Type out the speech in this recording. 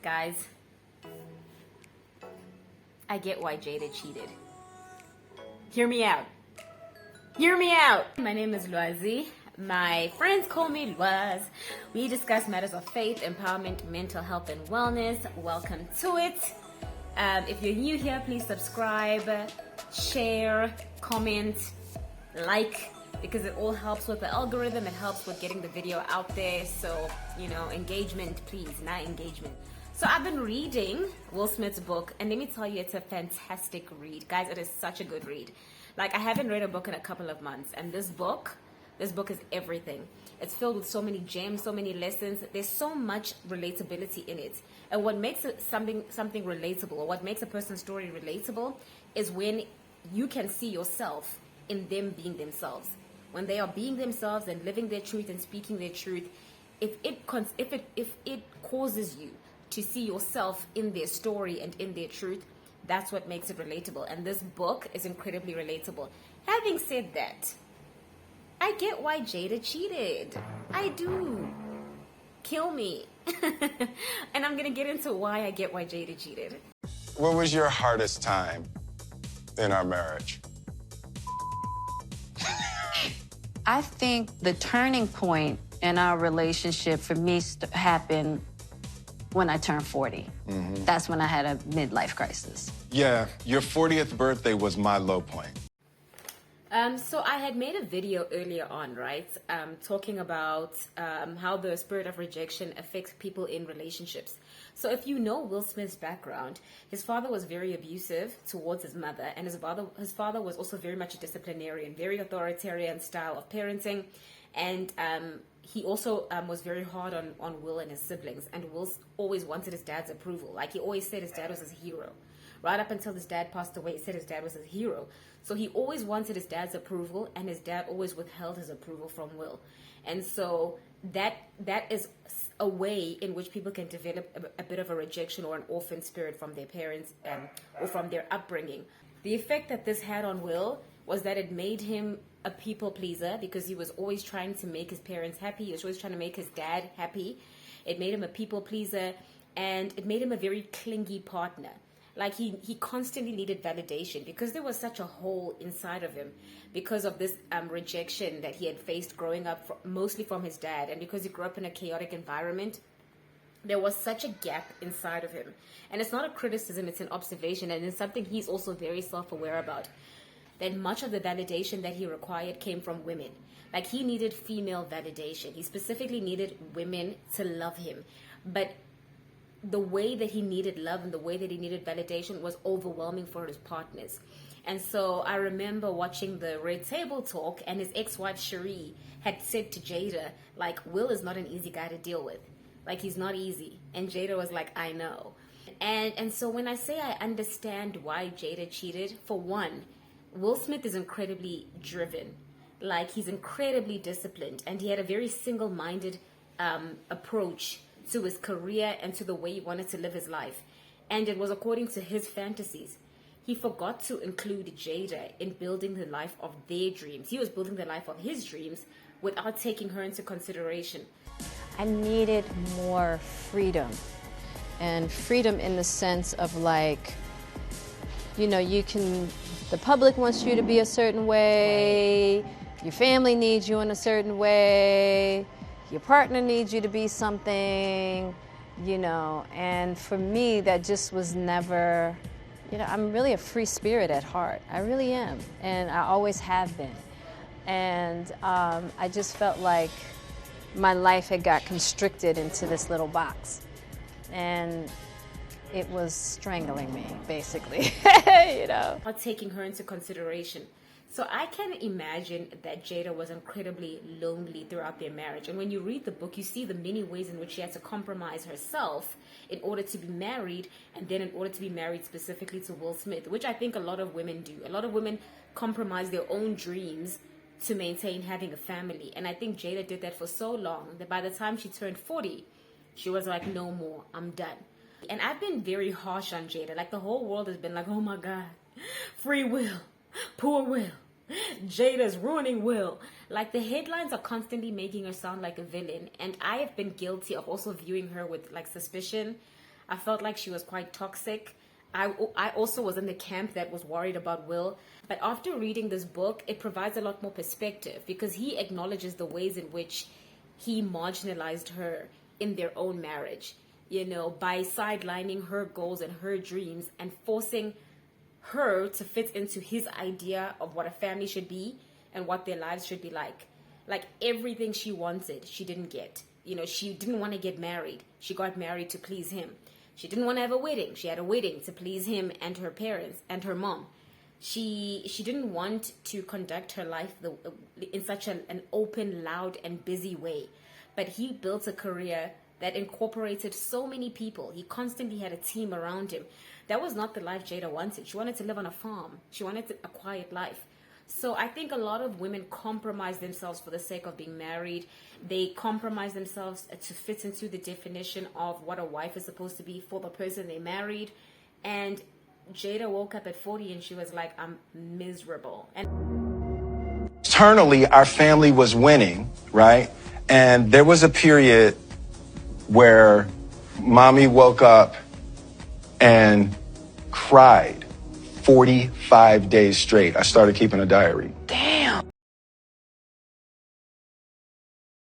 Guys, I get why Jada cheated. Hear me out. Hear me out. My name is Lwazi. My friends call me Lwaz. We discuss matters of faith, empowerment, mental health, and wellness. Welcome to it. If you're new here, please subscribe, share, comment, like, because it all helps with the algorithm. It helps with getting the video out there. So, engagement, please, not engagement. So I've been reading Will Smith's book, and let me tell you, it's a fantastic read. Guys, it is such a good read. Like, I haven't read a book in a couple of months, and this book is everything. It's filled with so many gems, so many lessons. There's so much relatability in it. And what makes it something relatable, or what makes a person's story relatable, is when you can see yourself in them being themselves. When they are being themselves and living their truth and speaking their truth, if it causes you to see yourself in their story and in their truth, that's what makes it relatable. And this book is incredibly relatable. Having said that, I get why Jada cheated. I do. Kill me. And I'm going to get into why I get why Jada cheated. What was your hardest time in our marriage? I think the turning point in our relationship for me happened when I turned 40. Mm-hmm. That's when I had a midlife crisis. Yeah, your 40th birthday was my low point. So I had made a video earlier on, right, talking about how the spirit of rejection affects people in relationships. So if you know Will Smith's background, his father was very abusive towards his mother, and his father was also very much a disciplinarian, very authoritarian style of parenting, and he also was very hard on Will and his siblings, and Will always wanted his dad's approval. Like, he always said his dad was his hero. Right up until his dad passed away, he said his dad was his hero. So he always wanted his dad's approval, and his dad always withheld his approval from Will. And so that is a way in which people can develop a bit of a rejection or an orphan spirit from their parents or from their upbringing. The effect that this had on Will was that it made him a people pleaser, because he was always trying to make his parents happy. He was always trying to make his dad happy. It made him a people pleaser, and it made him a very clingy partner. Like, he constantly needed validation, because there was such a hole inside of him because of this rejection that he had faced growing up, mostly from his dad, and because he grew up in a chaotic environment. There was such a gap inside of him. And it's not a criticism, it's an observation, and it's something he's also very self-aware about, that much of the validation that he required came from women. Like, he needed female validation. He specifically needed women to love him. But the way that he needed love and the way that he needed validation was overwhelming for his partners. And so I remember watching the Red Table Talk, and his ex-wife Cherie had said to Jada, like, Will is not an easy guy to deal with. Like, he's not easy. And Jada was like, I know. And so when I say I understand why Jada cheated, for one, Will Smith is incredibly driven. Like, he's incredibly disciplined, and he had a very single-minded approach to his career and to the way he wanted to live his life. And it was according to his fantasies. He forgot to include Jada in building the life of their dreams. He was building the life of his dreams without taking her into consideration. I needed more freedom. And freedom in the sense of, like, the public wants you to be a certain way, your family needs you in a certain way, your partner needs you to be something, and for me, that just was never, I'm really a free spirit at heart. I really am, and I always have been. And I just felt like my life had got constricted into this little box, and it was strangling me, basically, Not taking her into consideration. So I can imagine that Jada was incredibly lonely throughout their marriage. And when you read the book, you see the many ways in which she had to compromise herself in order to be married, and then in order to be married specifically to Will Smith, which I think a lot of women do. A lot of women compromise their own dreams to maintain having a family. And I think Jada did that for so long that by the time she turned 40, she was like, no more, I'm done. And I've been very harsh on Jada. Like, the whole world has been like, oh my God, free Will, poor Will. Jada's ruining Will. Like, the headlines are constantly making her sound like a villain, and I have been guilty of also viewing her with like suspicion. I felt like she was quite toxic. I also was in the camp that was worried about Will. But after reading this book, it provides a lot more perspective because he acknowledges the ways in which he marginalized her in their own marriage, by sidelining her goals and her dreams and forcing her to fit into his idea of what a family should be and what their lives should be like. Like everything she wanted, she didn't get. She didn't want to get married. She got married to please him. She didn't want to have a wedding. She had a wedding to please him and her parents and her mom. She didn't want to conduct her life in such an open, loud, and busy way. But he built a career that incorporated so many people. He constantly had a team around him. That was not the life Jada wanted. She wanted to live on a farm. She wanted a quiet life. So I think a lot of women compromise themselves for the sake of being married. They compromise themselves to fit into the definition of what a wife is supposed to be for the person they married. And Jada woke up at 40 and she was like, I'm miserable. And Internally, our family was winning, right? And there was a period where mommy woke up and cried 45 days straight. I started keeping a diary. Damn.